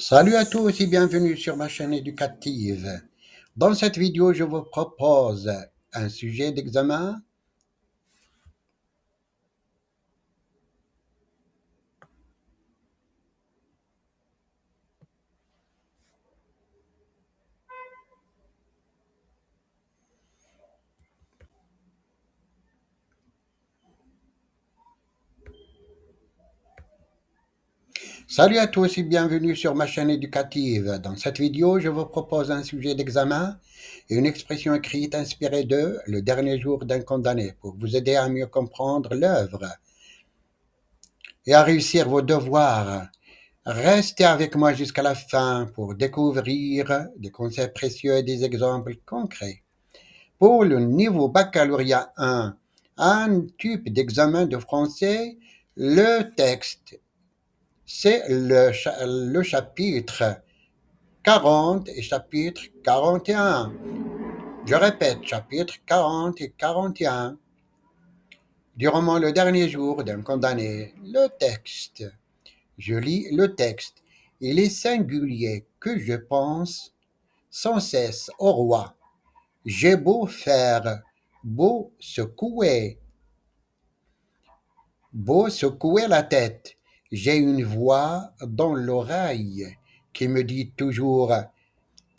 Salut à tous et bienvenue sur ma chaîne éducative. Dans cette vidéo, je vous propose un sujet d'examen. Salut à tous et bienvenue sur ma chaîne éducative. Dans cette vidéo, je vous propose un sujet d'examen et une expression écrite inspirée de Le dernier jour d'un condamné pour vous aider à mieux comprendre l'œuvre et à réussir vos devoirs. Restez avec moi jusqu'à la fin pour découvrir des concepts précieux et des exemples concrets. Pour le niveau baccalauréat 1, un type d'examen de français, le texte, c'est le chapitre 40 et chapitre 41. Je répète, chapitre 40 et 41 du roman Le dernier jour d'un condamné. Le texte. Je lis le texte. Il est singulier que je pense sans cesse au roi. J'ai beau faire, beau secouer la tête, j'ai une voix dans l'oreille qui me dit toujours,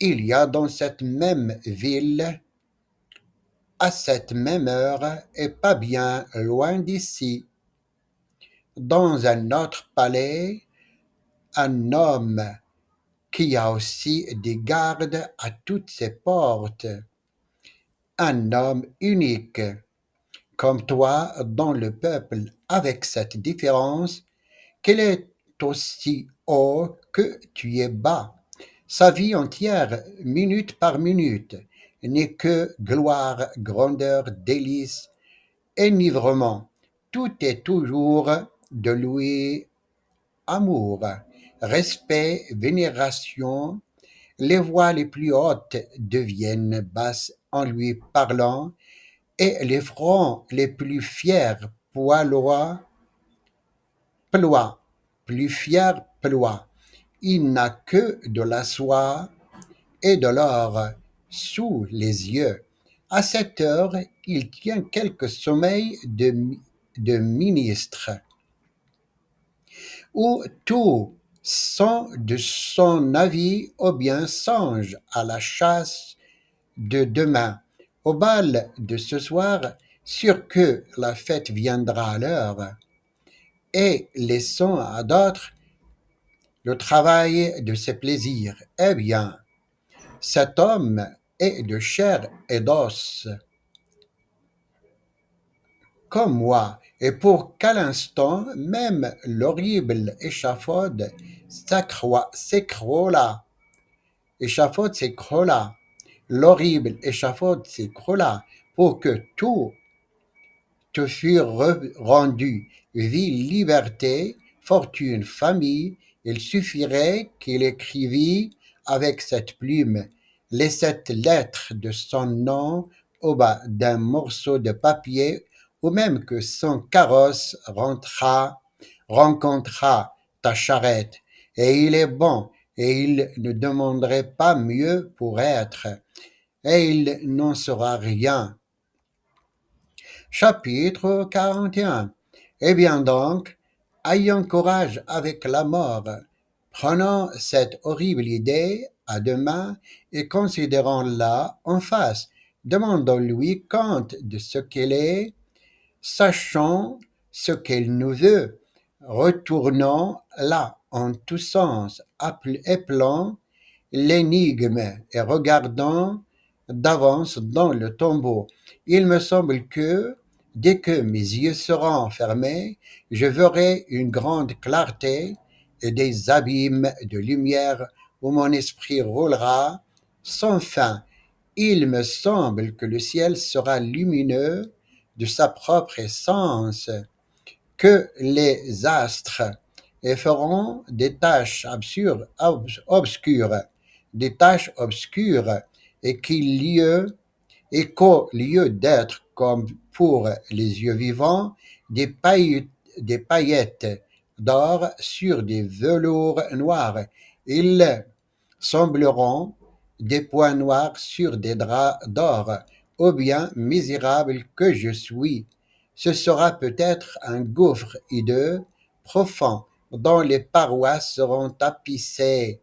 il y a dans cette même ville, à cette même heure, et pas bien loin d'ici, dans un autre palais, un homme qui a aussi des gardes à toutes ses portes, un homme unique, comme toi dans le peuple, avec cette différence qu'il est aussi haut que tu es bas. Sa vie entière, minute par minute, n'est que gloire, grandeur, délice, enivrement. Tout est toujours de lui amour, respect, vénération. Les voix les plus hautes deviennent basses en lui parlant, et les fronts les plus fiers ploient, plus fiers ploient. Il n'a que de la soie et de l'or sous les yeux. À cette heure, il tient quelque sommeil de ministre, où tous sont de son avis ou bien songent à la chasse de demain, au bal de ce soir, sûr que la fête viendra à l'heure, et laissons à d'autres le travail de ses plaisirs. Eh bien, cet homme est de chair et d'os, comme moi, et pour qu'à l'instant même l'horrible s'écroula, l'horrible échafaud s'écroula, pour que tout te fut rendu, vie, liberté, fortune, famille. Il suffirait qu'il écrivît avec cette plume les 7 lettres de son nom au bas d'un morceau de papier, ou même que son carrosse rencontra ta charrette, et il est bon, et il ne demanderait pas mieux pour être, et il n'en sera rien. Chapitre 41. Eh bien donc, ayons courage avec la mort. Prenons cette horrible idée à deux mains et considérons-la en face. Demandons-lui compte de ce qu'elle est, sachons ce qu'elle nous veut. Retournons-la en tous sens, appelons l'énigme et regardons d'avance dans le tombeau. Il me semble que, dès que mes yeux seront fermés, je verrai une grande clarté et des abîmes de lumière où mon esprit roulera sans fin. Il me semble que le ciel sera lumineux de sa propre essence, que les astres feront des taches obscures, des taches obscures, et qu'au lieu d'être comme pour les yeux vivants, des paillettes d'or sur des velours noirs, Ils sembleront des points noirs sur des draps d'or. Ô bien misérable que je suis, ce sera peut-être un gouffre hideux, profond, dont les parois seront tapissées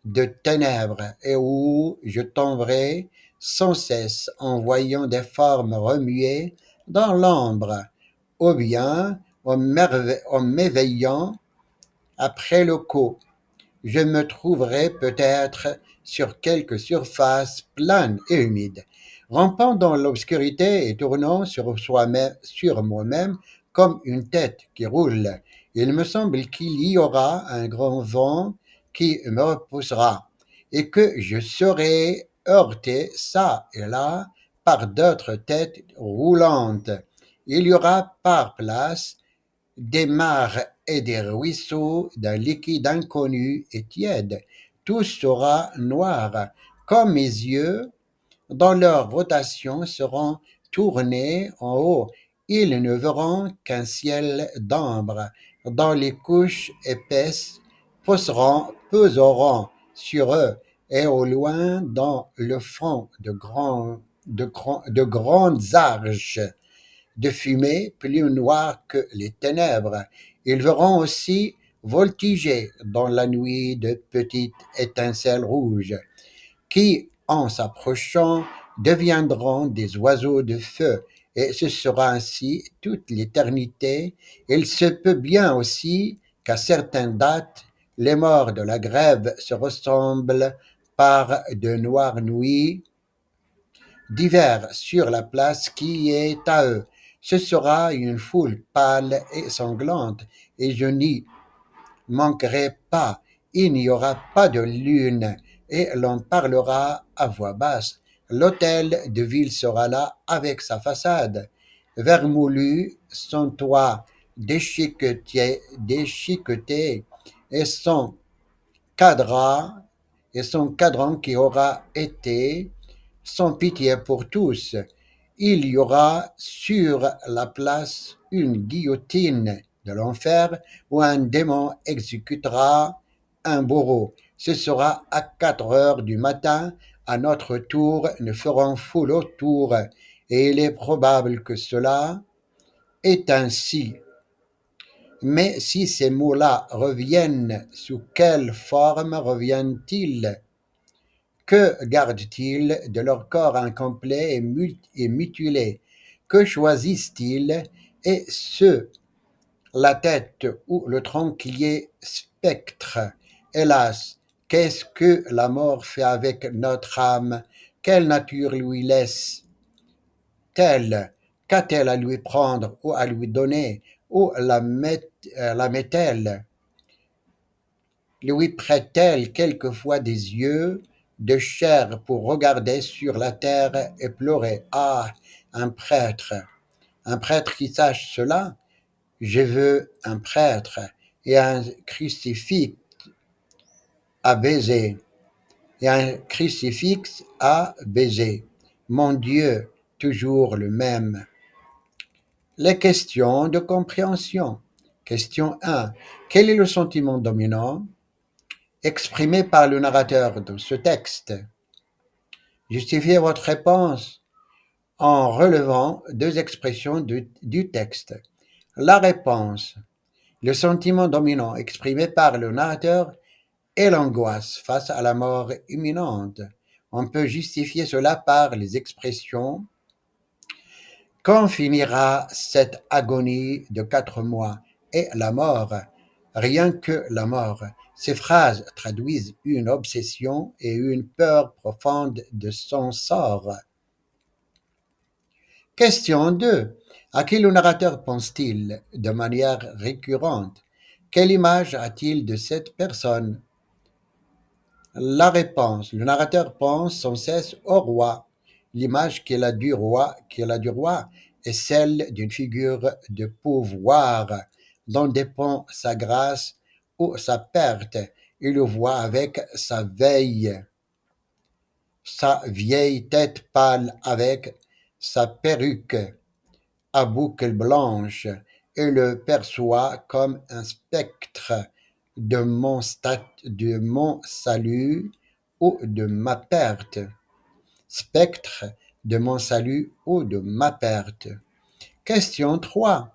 de ténèbres et où je tomberai sans cesse en voyant des formes remuer dans l'ombre, ou bien en m'éveillant après le coup je me trouverai peut-être sur quelque surface plane et humide, rampant dans l'obscurité et tournant sur moi-même comme une tête qui roule. Il me semble qu'il y aura un grand vent qui me repoussera et que je serai heurté çà et là par d'autres têtes roulantes. Il y aura par place des mares et des ruisseaux d'un liquide inconnu et tiède. Tout sera noir, comme mes yeux, dans leur rotation, seront tournés en haut. Ils ne verront qu'un ciel d'ambre, dont les couches épaisses peseront sur eux, et au loin, dans le fond, de grandes arches de fumée plus noire que les ténèbres. Ils verront aussi voltiger dans la nuit de petites étincelles rouges qui, en s'approchant, deviendront des oiseaux de feu. Et ce sera ainsi toute l'éternité. Il se peut bien aussi qu'à certaines dates, les morts de la grève se ressemblent par de noires nuits d'hiver sur la place qui est à eux. Ce sera une foule pâle et sanglante, et je n'y manquerai pas. Il n'y aura pas de lune, et l'on parlera à voix basse. L'hôtel de ville sera là avec sa façade vermoulue, son toit déchiqueté et cadran, son cadran qui aura été sans pitié pour tous. Il y aura sur la place une guillotine de l'enfer où un démon exécutera un bourreau. Ce sera à 4 heures du matin. À notre tour, nous ferons foule autour. Et il est probable que cela est ainsi. Mais si ces mots-là reviennent, sous quelle forme reviennent-ils? Que gardent-ils de leur corps incomplet et mutilé? Que choisissent-ils? Et ce, la tête ou le tranquillier spectre? Hélas, qu'est-ce que la mort fait avec notre âme? Quelle nature lui laisse-t-elle? Qu'a-t-elle à lui prendre ou à lui donner? Où la met-elle? Lui prête-t-elle quelquefois des yeux de chair pour regarder sur la terre et pleurer? Ah, un prêtre, un prêtre qui sache cela. Je veux un prêtre et un crucifix à baiser, et un crucifix à baiser. Mon Dieu, toujours le même. Les questions de compréhension. Question 1. Quel est le sentiment dominant exprimé par le narrateur dans ce texte? Justifiez votre réponse en relevant deux expressions du texte. La réponse. Le sentiment dominant exprimé par le narrateur est l'angoisse face à la mort imminente. On peut justifier cela par les expressions quand finira cette agonie de 4 mois et la mort, rien que la mort. Ces phrases traduisent une obsession et une peur profonde de son sort. Question 2. À qui le narrateur pense-t-il de manière récurrente? Quelle image a-t-il de cette personne? La réponse. Le narrateur pense sans cesse au roi. L'image qu'il a du roi est celle d'une figure de pouvoir dont dépend sa grâce ou sa perte. Il le voit avec sa vieille tête pâle avec sa perruque à boucles blanches et le perçoit comme un spectre de mon salut ou de ma perte. Spectre de mon salut ou de ma perte. Question 3.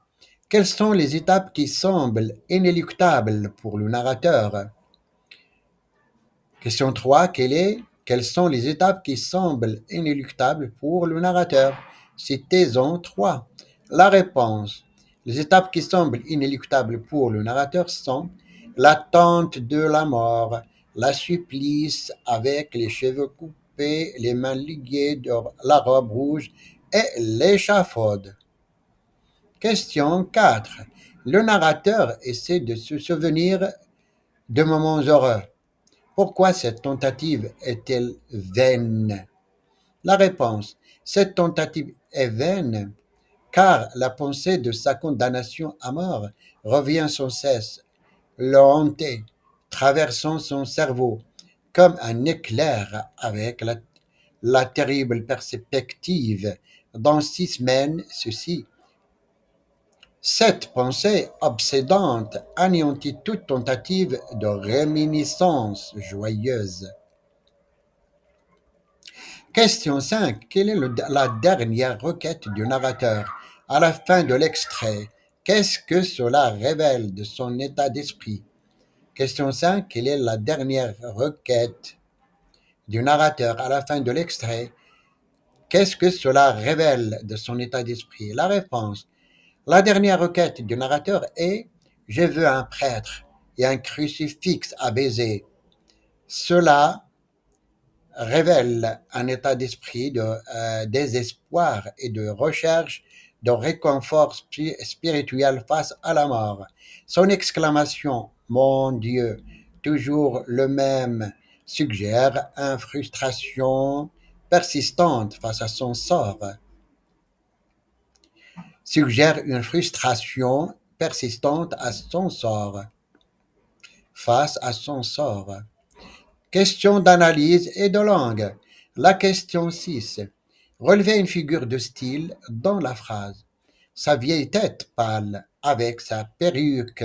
Quelles sont les étapes qui semblent inéluctables pour le narrateur? Question 3. Quelles sont les étapes qui semblent inéluctables pour le narrateur? Citez-en 3. La réponse. Les étapes qui semblent inéluctables pour le narrateur sont l'attente de la mort, la supplice avec les cheveux coupés, les mains liées de la robe rouge et l'échafaud. Question 4. Le narrateur essaie de se souvenir de moments heureux. Pourquoi cette tentative est-elle vaine? La réponse. Cette tentative est vaine car la pensée de sa condamnation à mort revient sans cesse, le hanter, traversant son cerveau comme un éclair avec la terrible perspective. Dans 6 semaines, ceci. Cette pensée obsédante anéantit toute tentative de réminiscence joyeuse. Question 5. Quelle est la dernière requête du narrateur à la fin de l'extrait? Qu'est-ce que cela révèle de son état d'esprit? Question 5. Quelle est la dernière requête du narrateur à la fin de l'extrait? Qu'est-ce que cela révèle de son état d'esprit? La réponse. La dernière requête du narrateur est Je veux un prêtre et un crucifix à baiser. Cela révèle un état d'esprit de désespoir et de recherche de réconfort spirituel face à la mort. Son exclamation Mon Dieu, toujours le même, suggère une frustration persistante face à son sort. Suggère une frustration persistante à son sort, face à son sort. Question d'analyse et de langue. La question 6. Relevez une figure de style dans la phrase. Sa vieille tête pâle, avec sa perruque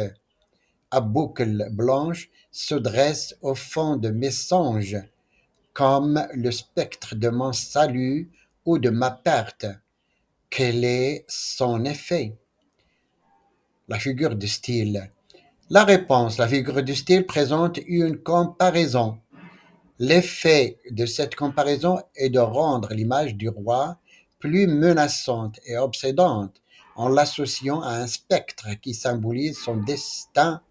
à boucles blanches, se dresse au fond de mes songes, comme le spectre de mon salut ou de ma perte. Quel est son effet? La figure de style. La réponse. La figure de style présente une comparaison. L'effet de cette comparaison est de rendre l'image du roi plus menaçante et obsédante en l'associant à un spectre qui symbolise son destin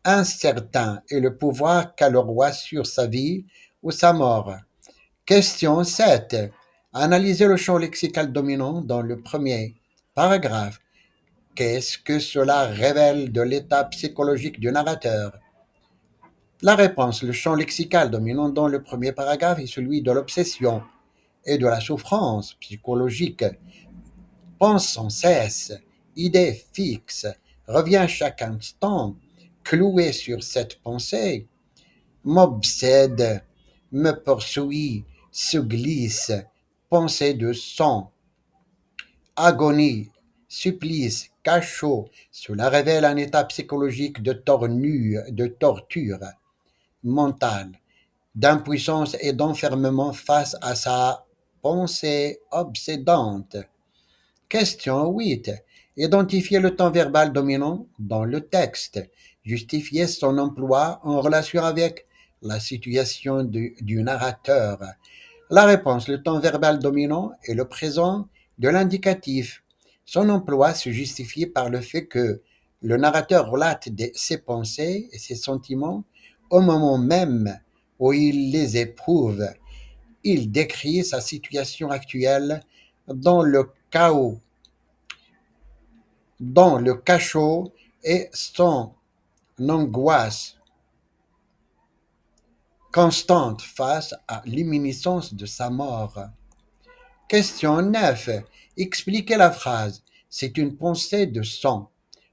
incertain et le pouvoir qu'a le roi sur sa vie ou sa mort. Question 7. Analysez le champ lexical dominant dans le premier paragraphe. Qu'est-ce que cela révèle de l'état psychologique du narrateur? La réponse. Le champ lexical dominant dans le premier paragraphe est celui de l'obsession et de la souffrance psychologique. Pense sans cesse, idée fixe, revient chaque instant, cloué sur cette pensée, m'obsède, me poursuit, se glisse, pensée de sang, agonie, supplice, cachot. Cela révèle un état psychologique de torture mentale, d'impuissance et d'enfermement face à sa pensée obsédante. Question 8. Identifier le temps verbal dominant dans le texte. Justifier son emploi en relation avec la situation du narrateur. La réponse. Le temps verbal dominant est le présent de l'indicatif. Son emploi se justifie par le fait que le narrateur relate ses pensées et ses sentiments au moment même où il les éprouve. Il décrit sa situation actuelle dans le chaos, dans le cachot et son angoisse constante face à l'imminence de sa mort. Question 9. Expliquez la phrase. C'est une pensée de sang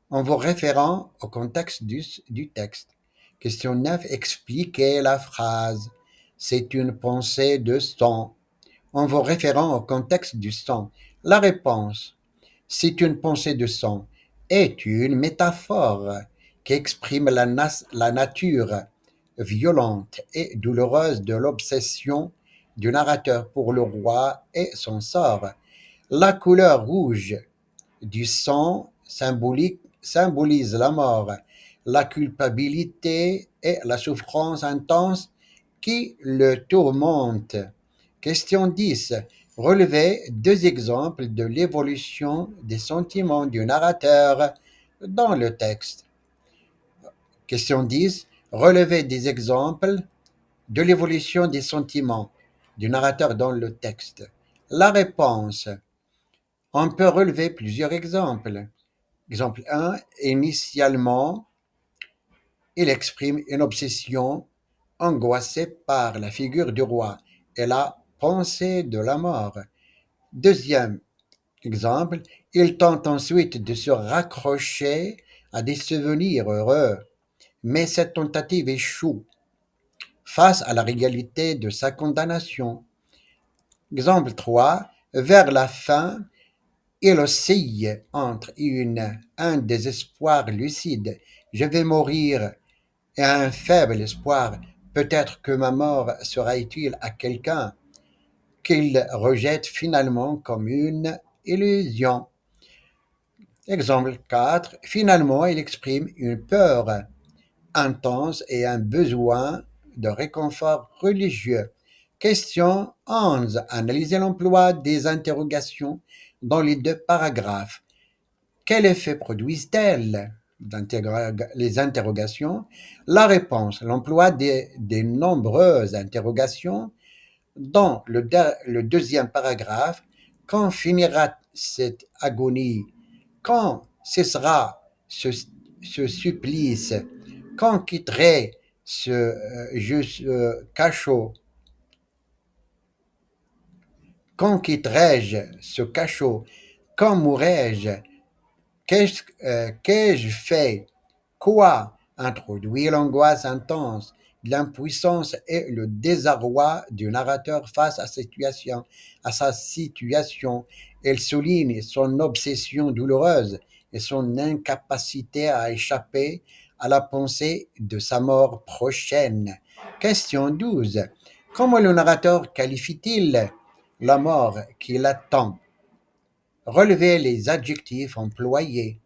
en vous référant au contexte du texte. Question 9. Expliquez la phrase. C'est une pensée de sang en vous référant au contexte du sang. La réponse. C'est une pensée de sang est une métaphore qui exprime la nature violente et douloureuse de l'obsession du narrateur pour le roi et son sort. La couleur rouge du sang symbolise la mort, la culpabilité et la souffrance intense qui le tourmente. Question 10. Relevez deux exemples de l'évolution des sentiments du narrateur dans le texte. Question 10. Relevez des exemples de l'évolution des sentiments du narrateur dans le texte. La réponse. On peut relever plusieurs exemples. Exemple 1. Initialement, il exprime une obsession angoissée par la figure du roi et la pensée de la mort. Deuxième exemple, il tente ensuite de se raccrocher à des souvenirs heureux, mais cette tentative échoue face à la réalité de sa condamnation. Exemple 3, vers la fin, il oscille entre un désespoir lucide, je vais mourir, et un faible espoir, peut-être que ma mort sera utile à quelqu'un, qu'il rejette finalement comme une illusion. Exemple 4. Finalement, il exprime une peur intense et un besoin de réconfort religieux. Question 11. Analysez l'emploi des interrogations dans les deux paragraphes. Quel effet produisent-elles, les interrogations? La réponse. L'emploi des nombreuses interrogations dans le deuxième paragraphe. Quand finira cette agonie? Quand cessera ce supplice? Quand quitterai ce cachot? Quand quitterai-je ce cachot? Quand mourrai-je? Qu'ai-je fait? Quoi introduit l'angoisse intense, l'impuissance et le désarroi du narrateur face à sa situation. Elle souligne son obsession douloureuse et son incapacité à échapper à la pensée de sa mort prochaine. Question 12. Comment le narrateur qualifie-t-il la mort qui l'attend? Relevez les adjectifs employés.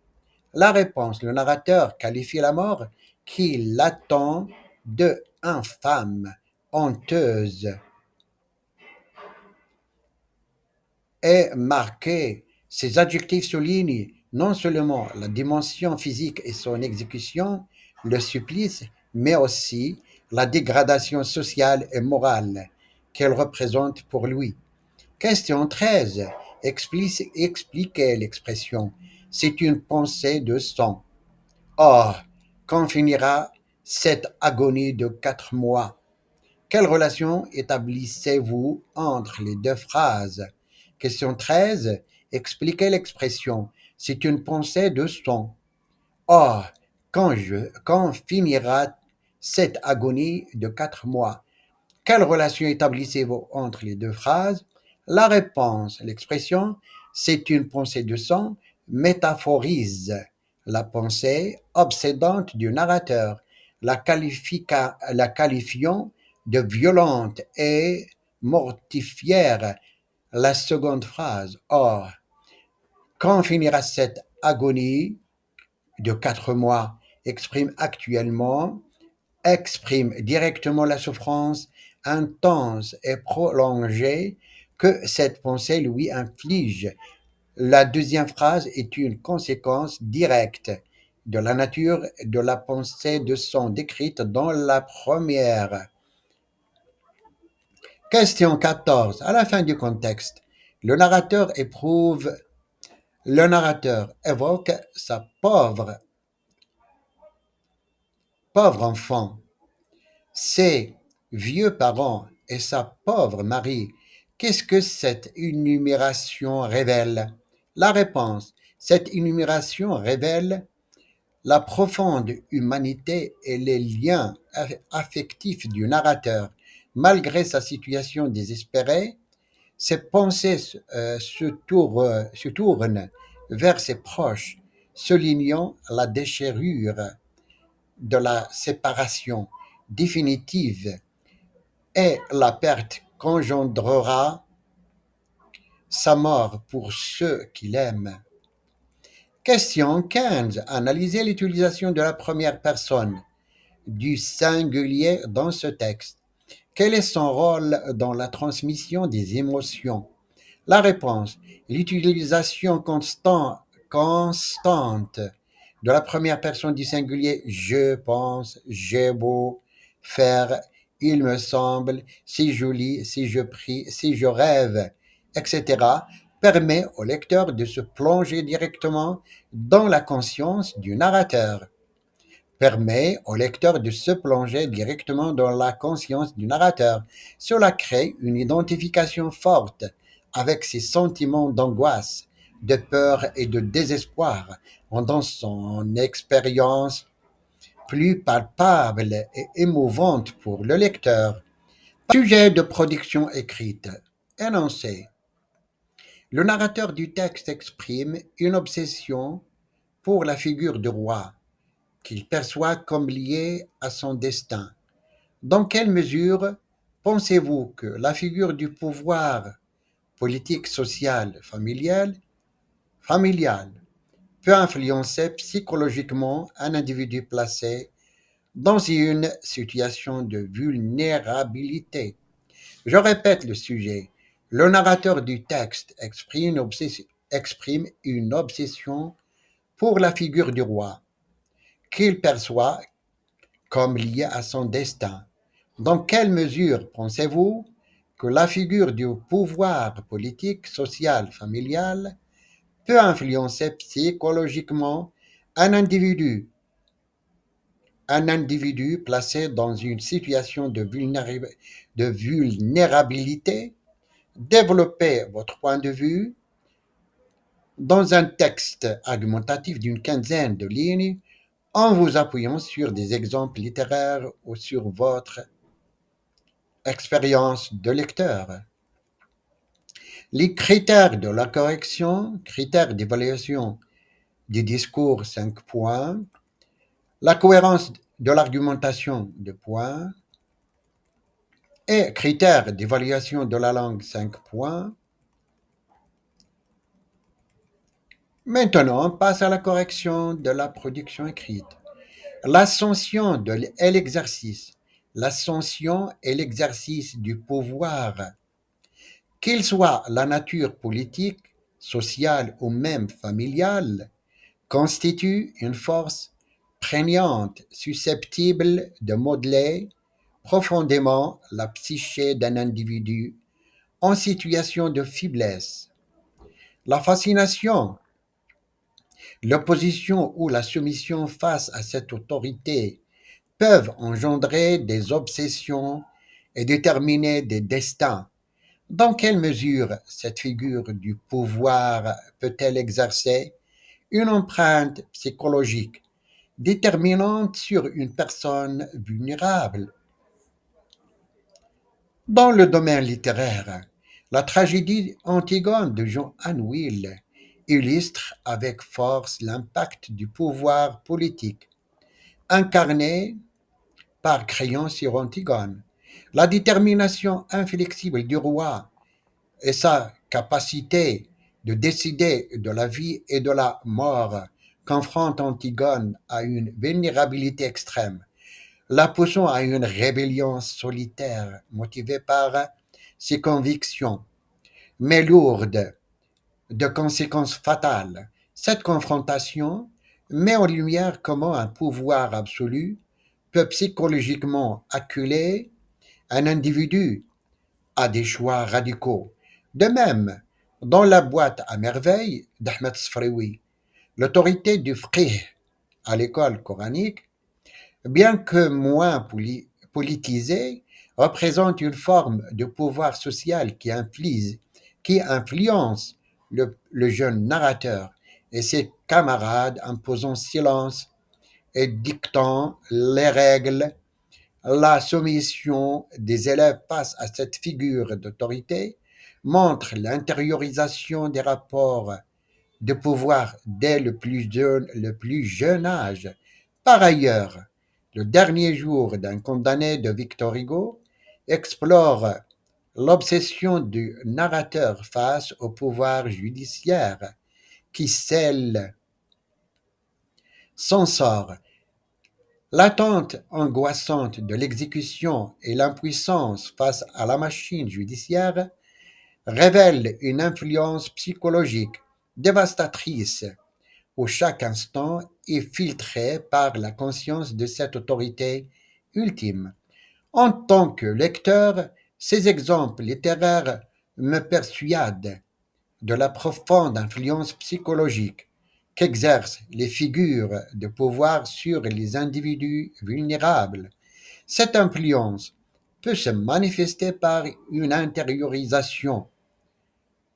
La réponse. Le narrateur qualifie la mort qui l'attend de infâme, honteuse et marquée. Ces adjectifs soulignent non seulement la dimension physique et son exécution, le supplice, mais aussi la dégradation sociale et morale qu'elle représente pour lui. Question 13. Expliquez l'expression. C'est une pensée de sang. Or, quand finira cette agonie de 4 mois? Quelle relation établissez-vous entre les deux phrases? Question 13. Expliquez l'expression. C'est une pensée de sang. Or, quand finira cette agonie de 4 mois? Quelle relation établissez-vous entre les deux phrases? La réponse, l'expression, c'est une pensée de sang, métaphorise la pensée obsédante du narrateur, la qualifiant de violente et mortifère. La seconde phrase, or, quand finira cette agonie de 4 mois, exprime directement la souffrance intense et prolongée que cette pensée lui inflige. La deuxième phrase est une conséquence directe de la nature de la pensée de son décrite dans la première. Question 14. À la fin du contexte, le narrateur évoque sa pauvre enfant, ses vieux parents et sa pauvre Marie. Qu'est-ce que cette énumération révèle? La réponse. Cette énumération révèle la profonde humanité et les liens affectifs du narrateur. Malgré sa situation désespérée, ses pensées se tournent vers ses proches, soulignant la déchirure de la séparation définitive et la perte qu'engendrera sa mort pour ceux qu'il aime. Question 15. Analysez l'utilisation de la première personne du singulier dans ce texte. Quel est son rôle dans la transmission des émotions? La réponse, l'utilisation constante de la première personne du singulier je pense, j'ai beau faire, il me semble, si je lis, si je prie, si je rêve, etc., permet au lecteur de se plonger directement dans la conscience du narrateur. Permet au lecteur de se plonger directement dans la conscience du narrateur. Cela crée une identification forte avec ses sentiments d'angoisse, de peur et de désespoir, rendant son expérience plus palpable et émouvante pour le lecteur. Sujet de production écrite. Énoncé. Le narrateur du texte exprime une obsession pour la figure du roi, qu'il perçoit comme liée à son destin. Dans quelle mesure pensez-vous que la figure du pouvoir politique, social, familial peut influencer psychologiquement un individu placé dans une situation de vulnérabilité? Je répète le sujet. Le narrateur du texte exprime une obsession pour la figure du roi, qu'il perçoit comme lié à son destin. Dans quelle mesure pensez-vous que la figure du pouvoir politique, social, familial peut influencer psychologiquement un individu, un individu placé dans une situation de vulnérabilité? Développez votre point de vue dans un texte argumentatif d'une quinzaine de lignes en vous appuyant sur des exemples littéraires ou sur votre expérience de lecteur. Les critères de la correction, critères d'évaluation des discours 5 points, la cohérence de l'argumentation 2 points et critères d'évaluation de la langue 5 points. Maintenant, on passe à la correction de la production écrite. L'ascension et l'exercice. L'ascension et l'exercice du pouvoir, qu'il soit la nature politique, sociale ou même familiale, constitue une force prégnante susceptible de modeler profondément la psyché d'un individu en situation de faiblesse. La fascination, l'opposition ou la soumission face à cette autorité peuvent engendrer des obsessions et déterminer des destins. Dans quelle mesure cette figure du pouvoir peut-elle exercer une empreinte psychologique déterminante sur une personne vulnérable? Dans le domaine littéraire, la tragédie Antigone de John Anvil illustre avec force l'impact du pouvoir politique, incarné par Créon sur Antigone. La détermination inflexible du roi et sa capacité de décider de la vie et de la mort confrontent Antigone à une vulnérabilité extrême, la poussant à une rébellion solitaire motivée par ses convictions, mais lourde de conséquences fatales. Cette confrontation met en lumière comment un pouvoir absolu peut psychologiquement acculer un individu à des choix radicaux. De même, dans la boîte à merveilles d'Ahmed Sfraoui, l'autorité du fiqh à l'école coranique, bien que moins politisée, représente une forme de pouvoir social qui influence le jeune narrateur et ses camarades, imposant silence et dictant les règles. La soumission des élèves face à cette figure d'autorité montre l'intériorisation des rapports de pouvoir dès le plus jeune âge. Par ailleurs, Le dernier jour d'un condamné de Victor Hugo explore l'obsession du narrateur face au pouvoir judiciaire qui scelle son sort. L'attente angoissante de l'exécution et l'impuissance face à la machine judiciaire révèlent une influence psychologique dévastatrice où chaque instant est filtré par la conscience de cette autorité ultime. En tant que lecteur, ces exemples littéraires me persuadent de la profonde influence psychologique qu'exercent les figures de pouvoir sur les individus vulnérables. Cette influence peut se manifester par une intériorisation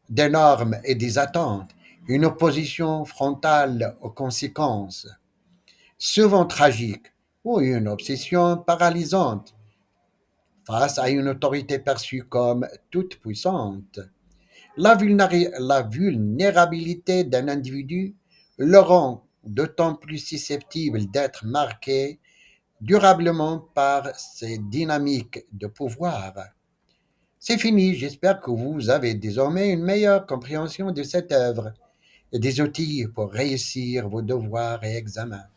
des normes et des attentes, une opposition frontale aux conséquences, souvent tragiques, ou une obsession paralysante face à une autorité perçue comme toute puissante. La vulnérabilité d'un individu le rend d'autant plus susceptible d'être marqué durablement par ces dynamiques de pouvoir. C'est fini, j'espère que vous avez désormais une meilleure compréhension de cette œuvre et des outils pour réussir vos devoirs et examens.